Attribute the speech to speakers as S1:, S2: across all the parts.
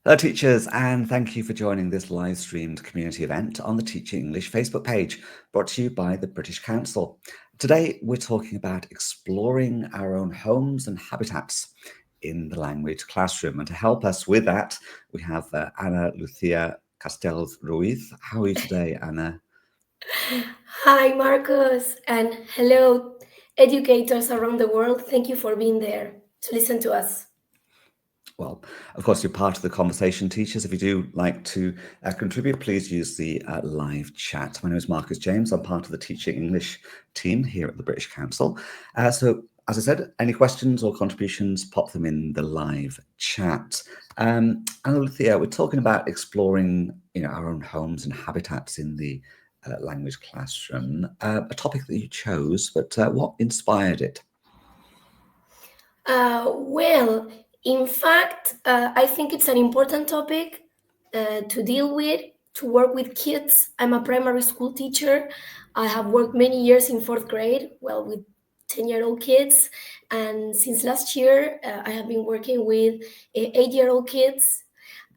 S1: Hello, teachers, and thank you for joining this live streamed community event on the Teaching English Facebook page, brought to you by the British Council. Today, we're talking about exploring our own homes and habitats in the language classroom. And to help us with that, we have Ana Lucía Castells Ruiz. How are you today, Ana?
S2: Hi, Marcos, and hello, educators around the world. Thank you for being there to listen to us.
S1: Well, of course, you're part of the conversation, teachers. If you do like to contribute, please use the live chat. My name is Marcus James. I'm part of the Teaching English team here at the British Council. So, as I said, any questions or contributions, pop them in the live chat. Ana Lucía, we're talking about exploring, our own homes and habitats in the language classroom. A topic that you chose, but what inspired it?
S2: Well, in fact, I think it's an important topic to deal with, to work with kids. I'm a primary school teacher. I have worked many years in fourth grade, with 10-year-old kids. And since last year, I have been working with 8-year-old kids.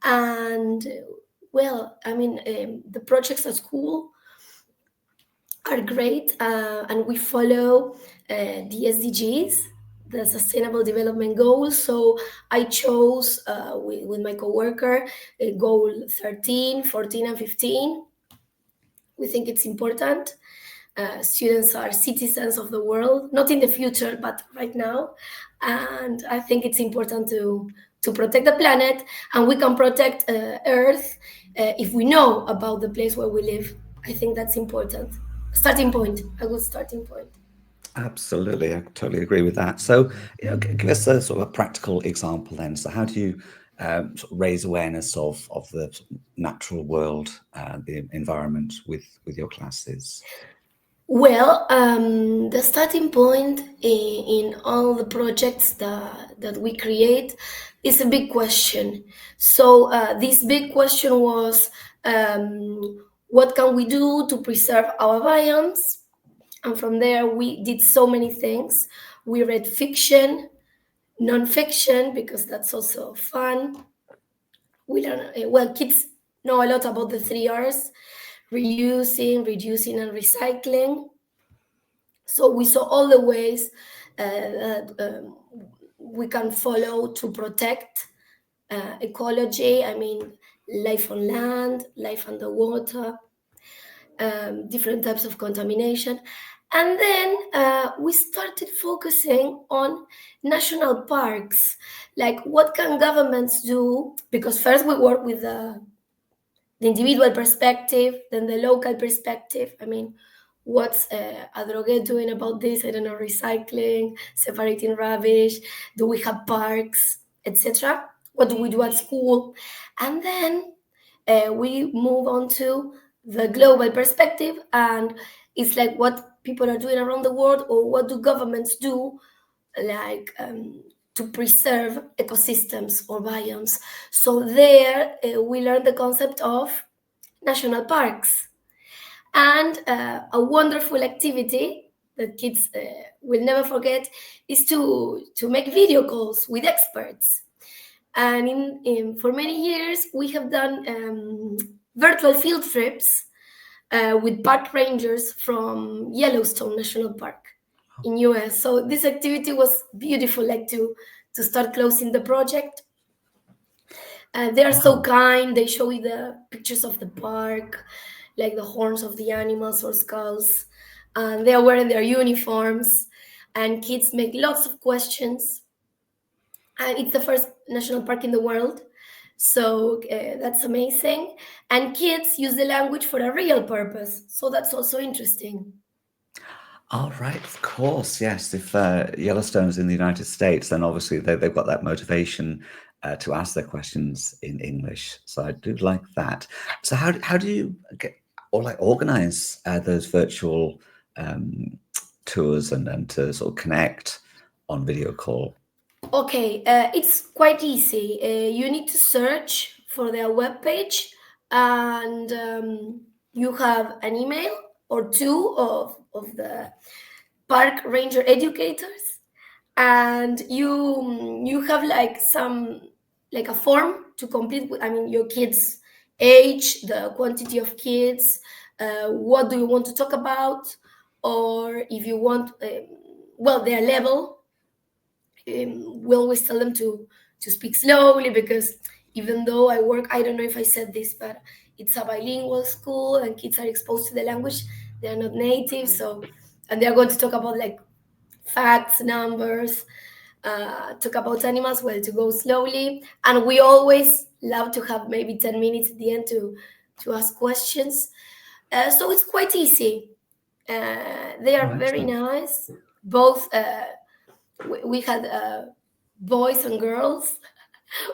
S2: And, the projects at school are great, and we follow the SDGs, the Sustainable Development Goals. So I chose with my coworker goal 13, 14, and 15. We think it's important. Students are citizens of the world, not in the future, but right now. And I think it's important to protect the planet, and we can protect Earth if we know about the place where we live. I think that's important. Starting point, a good starting point.
S1: Absolutely, I totally agree with that. So, give us a sort of a practical example then. So, how do you sort of raise awareness of the sort of natural world, the environment with your classes?
S2: Well, the starting point in all the projects that we create is a big question. So this big question was, what can we do to preserve our biomes? And from there, we did so many things. We read fiction, non-fiction, because that's also fun. We learn, kids know a lot about the 3 Rs: reusing, reducing, and recycling. So we saw all the ways that we can follow to protect ecology. I mean, life on land, life underwater, different types of contamination. And then we started focusing on national parks, like what can governments do? Because first we work with the individual perspective, then the local perspective. I mean, what's Adrogué doing about this? I don't know, recycling, separating rubbish. Do we have parks, etc.? What do we do at school? And then we move on to the global perspective, and it's like what people are doing around the world, or what do governments do, like to preserve ecosystems or biomes. So there we learn the concept of national parks, and a wonderful activity that kids will never forget is to make video calls with experts. And for many years we have done virtual field trips with park rangers from Yellowstone National Park in US. So this activity was beautiful, like to start closing the project. They are so kind. They show you the pictures of the park, like the horns of the animals or skulls. And they are wearing their uniforms, and kids make lots of questions. And it's the first national park in the world. So that's amazing. And kids use the language for a real purpose. So that's also interesting.
S1: All right, of course, yes. If Yellowstone's in the United States, then obviously they've got that motivation to ask their questions in English. So I do like that. So how do you get or like organize those virtual tours and to sort of connect on video call?
S2: Okay, it's quite easy. You need to search for their webpage, and you have an email or two of the park ranger educators, and you have like some like a form to complete with, I mean, your kids' age, the quantity of kids, what do you want to talk about, or if you want, well, their level. We always tell them to speak slowly, because even though I work, I don't know if I said this, but it's a bilingual school and kids are exposed to the language. They're not native, so, and they're going to talk about like facts, numbers, talk about animals, well, to go slowly. And we always love to have maybe 10 minutes at the end to ask questions. So it's quite easy. They
S1: Oh,
S2: are very
S1: excellent.
S2: nice. Both, we had boys and girls.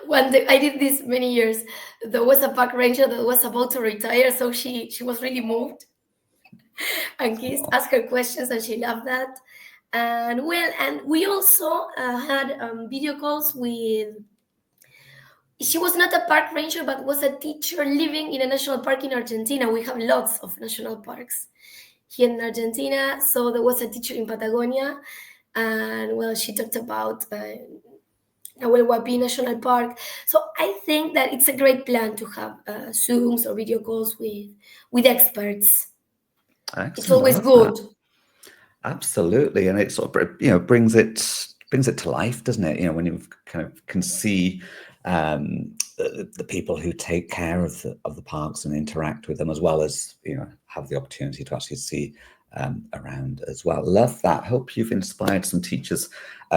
S2: One day, I did this many years. There was a park ranger that was about to retire, so she was really moved, and kids
S1: Oh,
S2: asked her questions, and she loved that. And well, and we also had video calls with. She was not a park ranger, but was a teacher living in a national park in Argentina. We have lots of national parks here in Argentina. So there was a teacher in Patagonia, and well, she talked about Nahuel Huapi National Park. So I think that it's a great plan to have Zooms or video calls with experts. It's
S1: excellent. I
S2: always
S1: love that.
S2: good.
S1: Absolutely, and it sort of brings it to life, doesn't it? When you kind of can see the people who take care of the parks and interact with them, as well as have the opportunity to actually see around as well. Love that. Hope you've inspired some teachers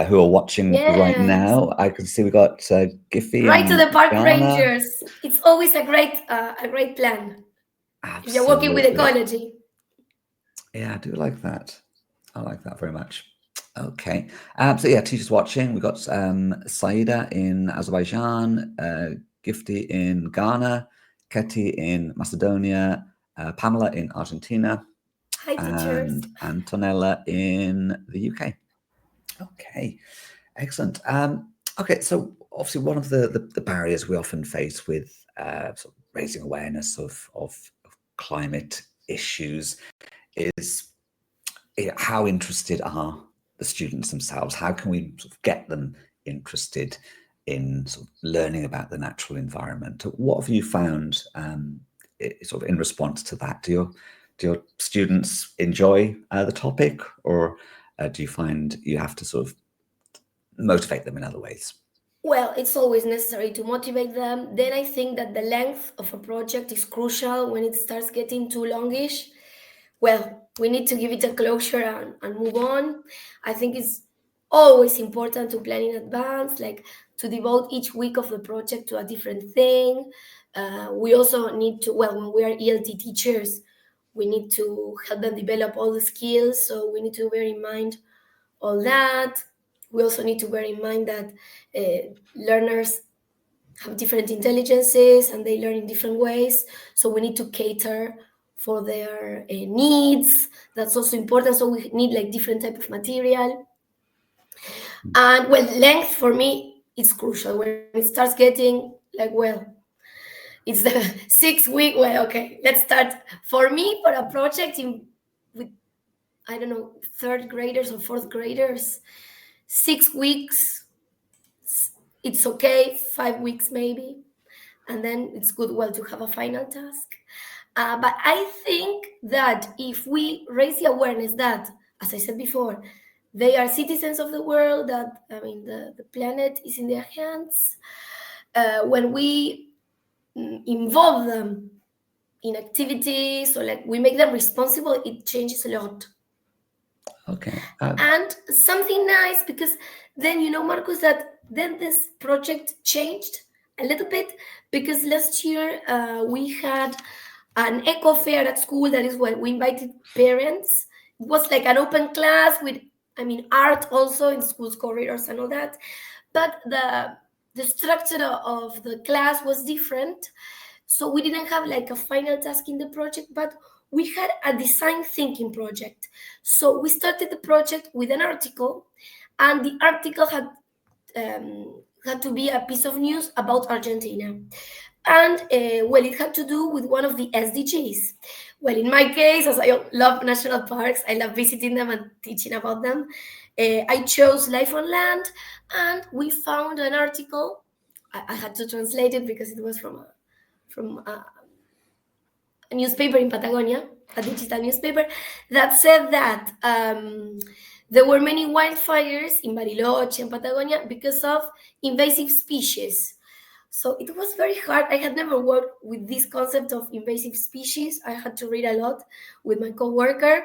S1: who are watching right
S2: Yes.
S1: now. I can see we got Giffy
S2: Right to
S1: in
S2: the park
S1: Ghana.
S2: rangers. It's always a great plan if you're working with
S1: Absolutely.
S2: ecology.
S1: Yeah, I do like that. I like that very much. Okay. So yeah, teachers watching. We've got Saida in Azerbaijan, Gifty in Ghana, Keti in Macedonia, Pamela in Argentina,
S2: Hi, teachers.
S1: and Antonella in the UK. Okay, excellent. Okay, so obviously one of the barriers we often face with sort of raising awareness of climate issues is how interested are the students themselves? How can we sort of get them interested in sort of learning about the natural environment? What have you found sort of in response to that? Do your students enjoy the topic, or do you find you have to sort of motivate them in other ways?
S2: Well, it's always necessary to motivate them. Then I think that the length of a project is crucial when it starts getting too longish. Well, we need to give it a closure and move on. I think it's always important to plan in advance, like to devote each week of the project to a different thing. We also need to, well, when we are ELT teachers, we need to help them develop all the skills. So we need to bear in mind all that. We also need to bear in mind that learners have different intelligences and they learn in different ways. So we need to cater for their needs. That's also important. So we need like different type of material. And well, length for me is crucial. When it starts getting like, well, it's the 6 week. Well, okay, let's start. For me, for a project with, I don't know, third graders or fourth graders, 6 weeks, it's okay. 5 weeks maybe, and then it's good, well, to have a final task. But I think that if we raise the awareness that, as I said before, they are citizens of the world, that, I mean, the planet is in their hands, when we involve them in activities, or like we make them responsible, it changes a lot.
S1: Okay.
S2: And something nice, because then, Marcus, that then this project changed a little bit, because last year we had an eco fair at school. That is when we invited parents. It was like an open class with, I mean, art also in schools corridors and all that, but the structure of the class was different. So we didn't have like a final task in the project, but we had a design thinking project. So we started the project with an article, and the article had to be a piece of news about Argentina. And well, it had to do with one of the SDGs. Well, in my case, as I love national parks, I love visiting them and teaching about them. I chose life on land, and we found an article I had to translate it because it was from a newspaper in Patagonia, a digital newspaper, that said that there were many wildfires in Bariloche and Patagonia because of invasive species. So it was very hard. I had never worked with this concept of invasive species. I had to read a lot with my coworker.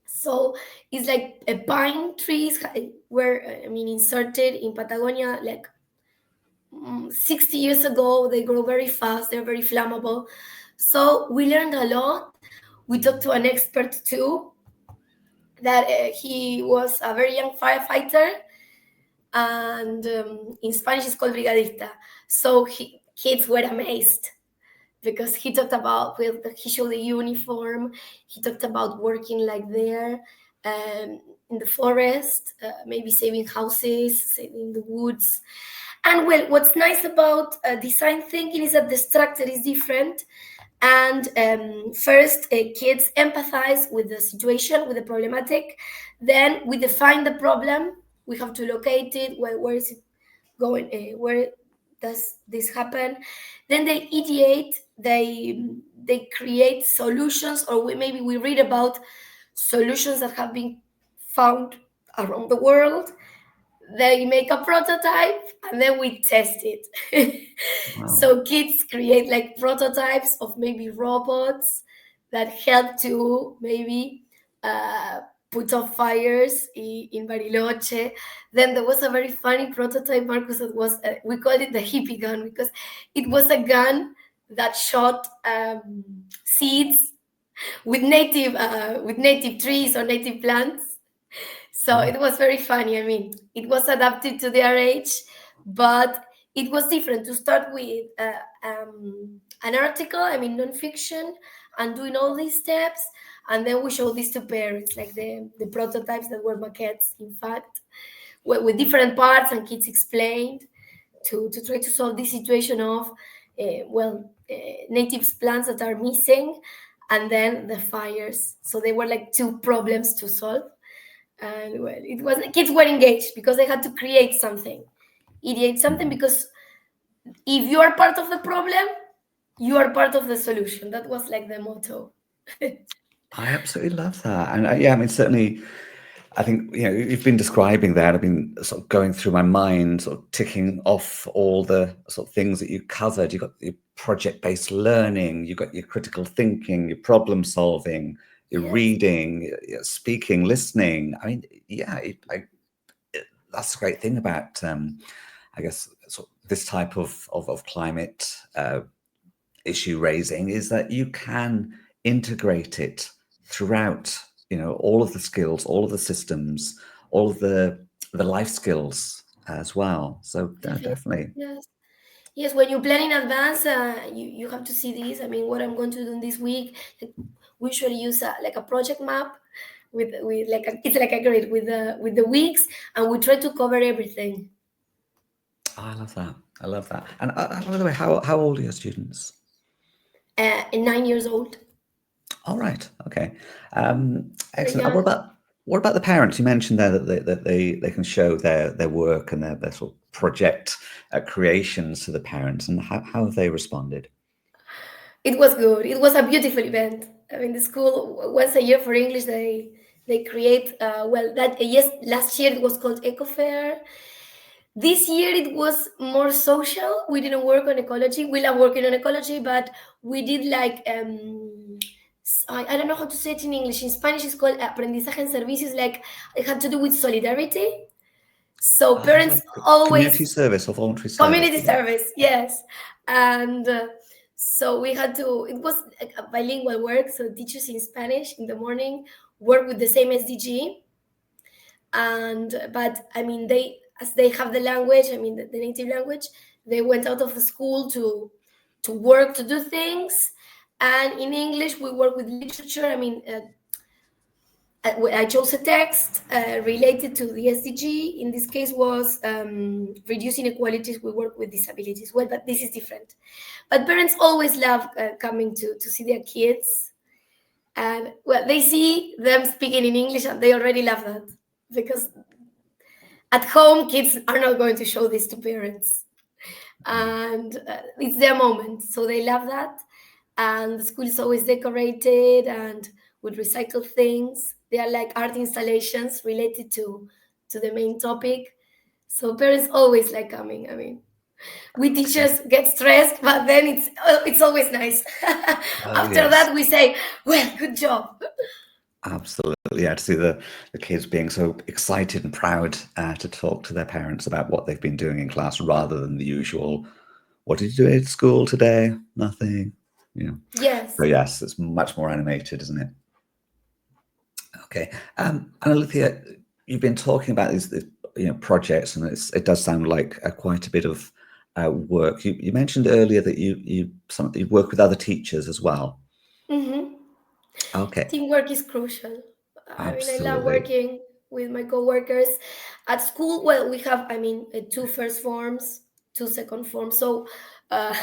S2: So it's like pine trees were, inserted in Patagonia like 60 years ago. They grow very fast. They're very flammable. So we learned a lot. We talked to an expert too, that he was a very young firefighter, and in Spanish it's called brigadista. So kids were amazed because he talked about, he showed the uniform. He talked about working like there in the forest, maybe saving houses, saving the woods. And well, what's nice about design thinking is that the structure is different. And first, kids empathize with the situation, with the problematic. Then we define the problem. We have to locate it. Where is it going? Where does this happen? Then they ideate. They create solutions, or maybe we read about solutions that have been found around the world. They make a prototype and then we test it.
S1: Wow.
S2: So kids create like prototypes of maybe robots that help to maybe put off fires in Bariloche. Then there was a very funny prototype, Marcus, that was, we called it the hippie gun, because it was a gun that shot seeds with native trees or native plants. So it was very funny. I mean, it was adapted to their age, but it was different to start with an article, nonfiction, and doing all these steps. And then we showed this to parents, like the prototypes that were maquettes, in fact, with different parts, and kids explained to try to solve this situation of, native plants that are missing, and then the fires. So they were like two problems to solve. And well, it was, kids were engaged because they had to create something, ideate something, because if you are part of the problem, you are part of the solution. That was like the motto.
S1: I absolutely love that. And certainly, I think, you've been describing that. I've been sort of going through my mind, sort of ticking off all the sort of things that you covered. You've got your project-based learning, you've got your critical thinking, your problem solving, your reading, your speaking, listening. I mean, that's the great thing about, I guess, sort of this type of climate issue raising, is that you can integrate it throughout, all of the skills, all of the systems, all of the life skills as well. So definitely.
S2: Yes, when you plan in advance, you have to see this. I mean, what I'm going to do this week, we usually use like a project map with like it's like a grid with the weeks, and we try to cover everything.
S1: Oh, I love that. And by the way, how old are your students?
S2: 9 years old.
S1: All right. Okay. Excellent. What about the parents? You mentioned there that they can show their work and their sort of project creations to the parents, and how have they responded?
S2: It was good. It was a beautiful event. I mean, the school, once a year for English, they create last year it was called Eco Fair. This year it was more social. We didn't work on ecology. We love working on ecology, but we did like I don't know how to say it in English. In Spanish, it's called aprendizaje en servicios. Like it had to do with solidarity. So parents always
S1: community service or voluntary service.
S2: Community service, yes. And so we had to. It was a bilingual work. So teachers in Spanish in the morning work with the same SDG. But I mean, as they have the language, the native language, they went out of the school to work, to do things. And in English, we work with literature. I chose a text related to the SDG. In this case was reducing inequalities. We work with disabilities. Well, but this is different. But parents always love coming to see their kids. And well, they see them speaking in English and they already love that. Because at home, kids are not going to show this to parents. and it's their moment, so they love that. And the school is always decorated and with recycled things. They are like art installations related to the main topic. So parents always like coming. I mean, we teachers get stressed, but then it's always nice. After
S1: Yes,
S2: that, we say, "Well, good job."
S1: absolutely. Yeah, to see the kids being so excited and proud to talk to their parents about what they've been doing in class rather than the usual, what did you do at school today? Nothing. You know.
S2: Yes.
S1: So yes, it's much more animated, isn't it? Okay. Ana Lucía, you've been talking about these projects, and it does sound like quite a bit of work. You mentioned earlier that you work with other teachers as well.
S2: Mm-hmm.
S1: Okay.
S2: Teamwork is crucial. I mean, I love
S1: Absolutely.
S2: working with my coworkers. At school, well, we have, I mean, two first forms, two second forms. So uh,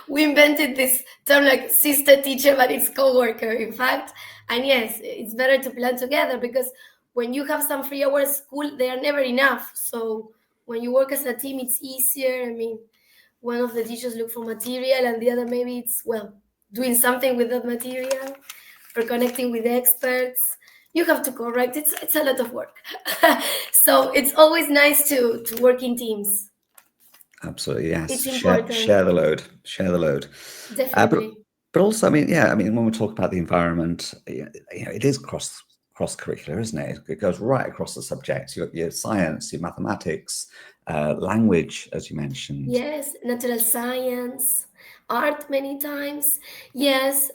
S2: we invented this term like sister teacher, but it's coworker, in fact. And yes, it's better to plan together because when you have some free hours at school, they are never enough. So when you work as a team, it's easier. I mean, one of the teachers look for material and the other maybe it's, well, doing something with that material or connecting with experts. You have to correct. It's a lot of work. So it's always nice to work in teams.
S1: Absolutely. Yes.
S2: It's
S1: Share
S2: important.
S1: the load. Share the load. But
S2: Definitely.
S1: also, I mean, yeah, I mean, when we talk about the environment, it is cross curricular, isn't it? It goes right across the subjects. Your science, your mathematics, language, as you mentioned.
S2: Yes, natural science, art many times. Yes,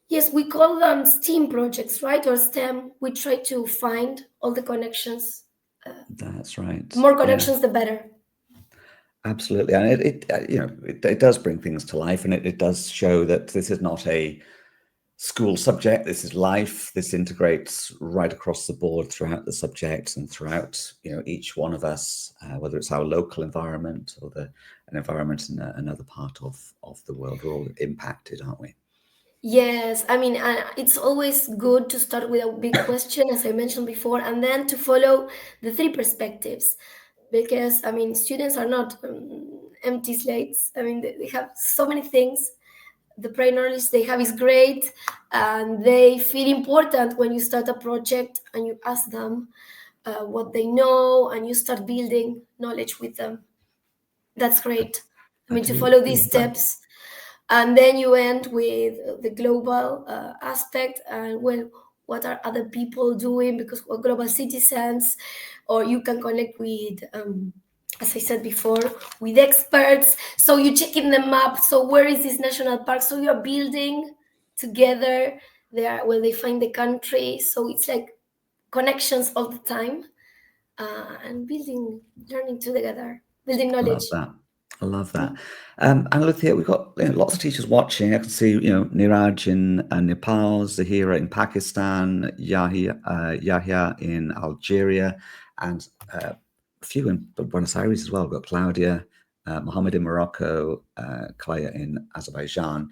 S2: yes, we call them STEAM projects, right? Or STEM. We try to find all the connections.
S1: That's right.
S2: The more
S1: Yeah.
S2: connections, the better.
S1: Absolutely, and it does bring things to life, and it does show that this is not a school subject. This is life. This integrates right across the board throughout the subject and throughout each one of us, whether it's our local environment or an environment in another part of the world. We're all impacted, aren't we?
S2: Yes, I mean, it's always good to start with a big question, as I mentioned before, and then to follow the three perspectives. Because, I mean, students are not empty slates. I mean, they have so many things. The prior knowledge they have is great, and they feel important when you start a project and you ask them what they know and you start building knowledge with them. That's
S1: I,
S2: great. I
S1: I
S2: mean, to
S1: do
S2: follow these
S1: love that.
S2: steps, and then you end with the global aspect and, well, what are other people doing because we're global citizens, or you can connect with as I said before, with experts, so you check in the map, so where is this national park, so you're building together there where they find the country, so it's like connections all the time, and building, learning together, building
S1: I
S2: knowledge.
S1: love that. I love that. And look here, we've got lots of teachers watching. I can see, Niraj in Nepal, Zahira in Pakistan, Yahya in Algeria, and a few in Buenos Aires as well. We've got Claudia, Mohammed in Morocco, Kaya in Azerbaijan.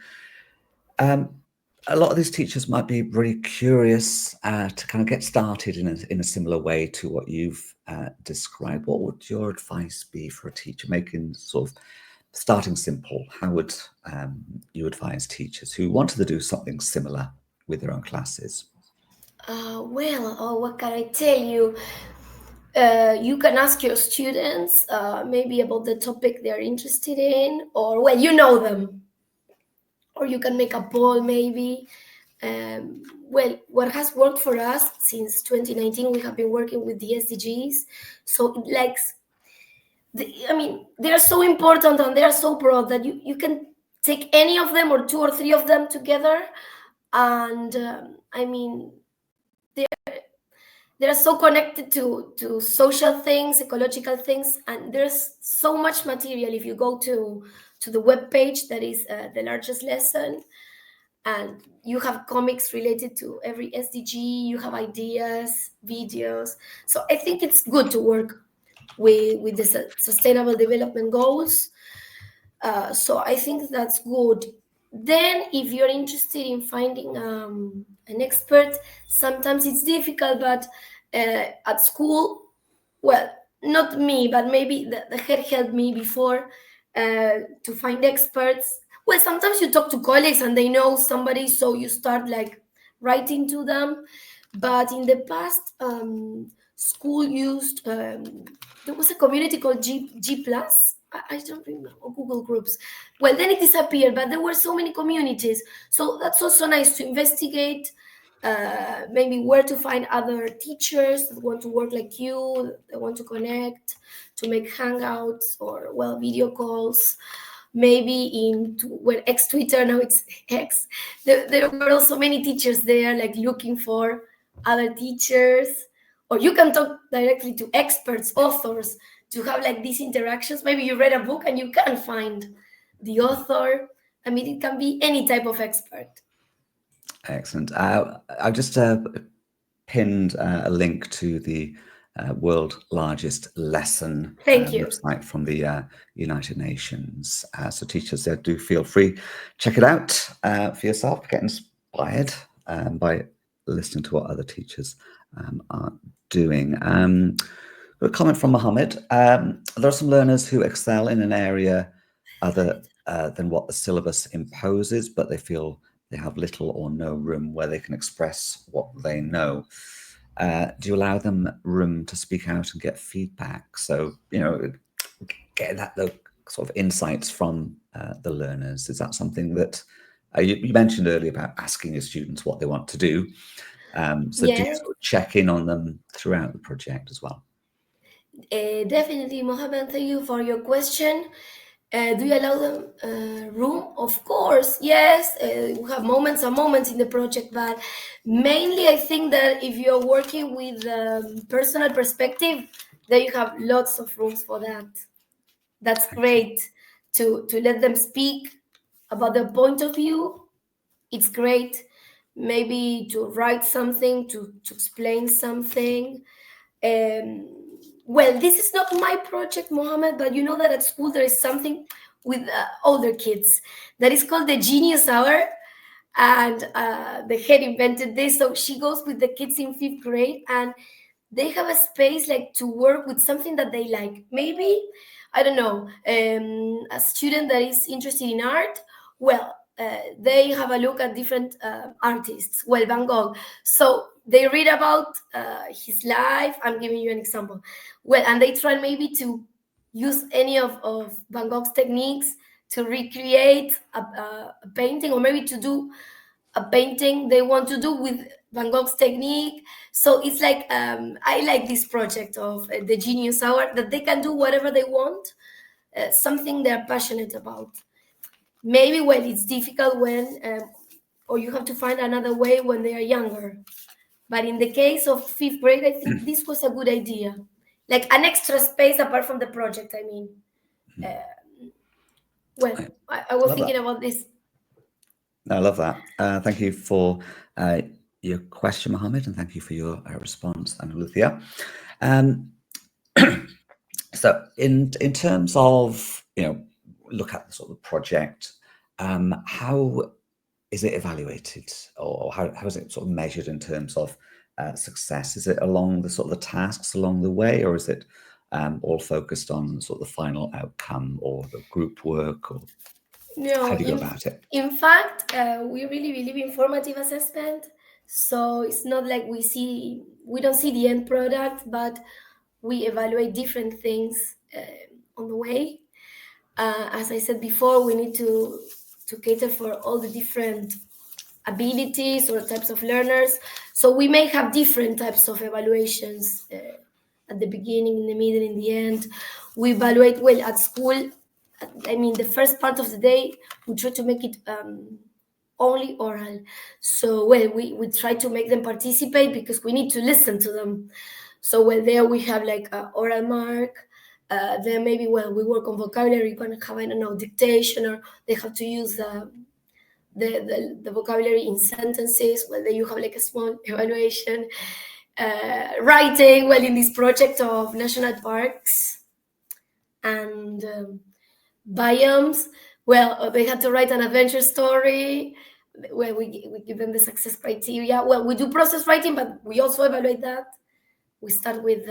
S1: A lot of these teachers might be really curious to kind of get started in a similar way to what you've described. What would your advice be for a teacher making sort of starting simple? How would you advise teachers who wanted to do something similar with their own classes?
S2: Well, oh, what can I tell you? You can ask your students maybe about the topic they're interested in, or, well, you know them, or you can make a poll maybe. Well, what has worked for us since 2019, we have been working with the SDGs. So it likes, I mean, they are so important and they are so broad that you can take any of them or two or three of them together. And I mean, they're so connected to social things, ecological things, and there's so much material. If you go to the web page, that is the largest lesson, and you have comics related to every SDG, you have ideas, videos. So I think it's good to work with the sustainable development goals. So I think that's good. Then, if you're interested in finding an expert, sometimes it's difficult, but at school, well, not me, but maybe the head helped me before to find experts. Well, sometimes you talk to colleagues and they know somebody, so you start like writing to them. But in the past, school used there was a community called G Plus. I don't remember, or Google Groups. Well, then it disappeared, but there were so many communities. So that's also nice to investigate maybe where to find other teachers that want to work like you, that want to connect, to make hangouts or well video calls. Maybe when ex Twitter, now it's X, there were also many teachers there like looking for other teachers, or you can talk directly to experts, authors, to have like these interactions. Maybe you read a book and you can find the author. I mean, it can be any type of expert.
S1: Excellent. I've just pinned a link to the world largest lesson
S2: Thank you.
S1: website from the United Nations. So teachers, do feel free, check it out for yourself, get inspired by listening to what other teachers are doing. A comment from Mohammed. There are some learners who excel in an area other than what the syllabus imposes, but they feel they have little or no room where they can express what they know. Do you allow them room to speak out and get feedback? So, get the sort of insights from the learners. Is that something that you mentioned earlier about asking your students what they want to do? So do you
S2: Yes.
S1: sort of check in on them throughout the project as well?
S2: Definitely, Mohammed, thank you for your question. Do you allow them room? Of course, yes. We have moments and moments in the project, but mainly I think that if you're working with personal perspective, then you have lots of rooms for that. That's great to let them speak about their point of view. It's great. Maybe to write something, to explain something. Well, this is not my project, Mohammed, but you know that at school there is something with older kids that is called the Genius Hour. And the head invented this. So she goes with the kids in 5th grade and they have a space like to work with something that they like. Maybe, I don't know, a student that is interested in art, well, they have a look at different artists. Well, Van Gogh. So they read about his life. I'm giving you an example. Well, and they try maybe to use any of Van Gogh's techniques to recreate a painting, or maybe to do a painting they want to do with Van Gogh's technique. So it's like I like this project of the Genius Hour, that they can do whatever they want, something they're passionate about. Maybe when it's difficult when, or you have to find another way when they are younger. But in the case of 5th grade, I think this was a good idea, like an extra space apart from the project. I mean, well, I was thinking about this.
S1: I love that. Thank you for your question, Mohammed, and thank you for your response, Ana Lucía. So in terms of, look at the sort of project, how is it evaluated, or how is it sort of measured in terms of success? Is it along the sort of the tasks along the way, or is it all focused on sort of the final outcome or the group work, or
S2: No,
S1: how do you go about it?
S2: In fact, we really believe in formative assessment. So it's not like we don't see the end product, but we evaluate different things on the way. As I said before, we need to cater for all the different abilities or types of learners. So we may have different types of evaluations at the beginning, in the middle, in the end. We evaluate, well, at school. I mean, the first part of the day, we try to make it only oral. So, well, we try to make them participate because we need to listen to them. So, well, there we have like an oral mark. Then maybe, well, we work on vocabulary. You can have, I don't know, dictation, or they have to use the vocabulary in sentences. Well, then you have like a small evaluation. Writing, well, in this project of national parks and biomes, well, they had to write an adventure story. Well, we give them the success criteria. Well, we do process writing, but we also evaluate that. We start with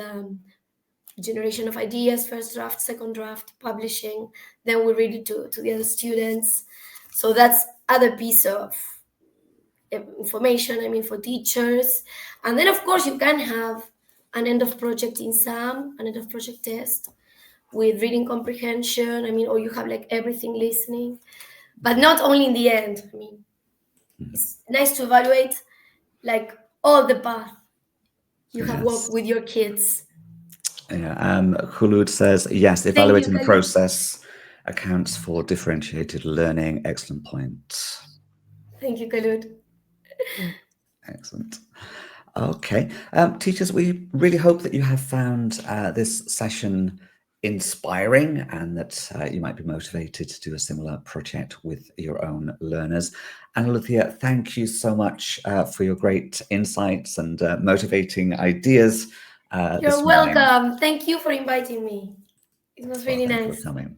S2: generation of ideas, first draft, second draft, publishing, then we read it to the other students. So that's other piece of information, I mean, for teachers. And then, of course, you can have an end of project exam, an end of project test with reading comprehension, I mean, or you have like everything listening, but not only in the end. I mean, it's nice to evaluate like all the path you have walked with your kids.
S1: Yeah, Khulud says, yes, evaluating the process accounts for differentiated learning. Excellent point.
S2: Thank you, Khulud.
S1: Excellent. Okay. Teachers, we really hope that you have found this session inspiring and that you might be motivated to do a similar project with your own learners. Ana Lucía, thank you so much for your great insights and motivating ideas.
S2: You're welcome. Thank you for inviting me. It was really nice.
S1: Thank you for coming.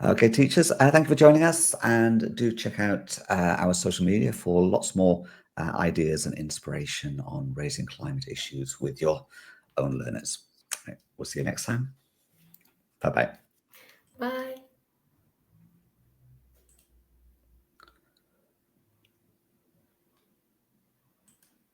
S1: Okay, teachers, thank you for joining us, and do check out our social media for lots more ideas and inspiration on raising climate issues with your own learners. Right, we'll see you next time. Bye-bye.
S2: Bye.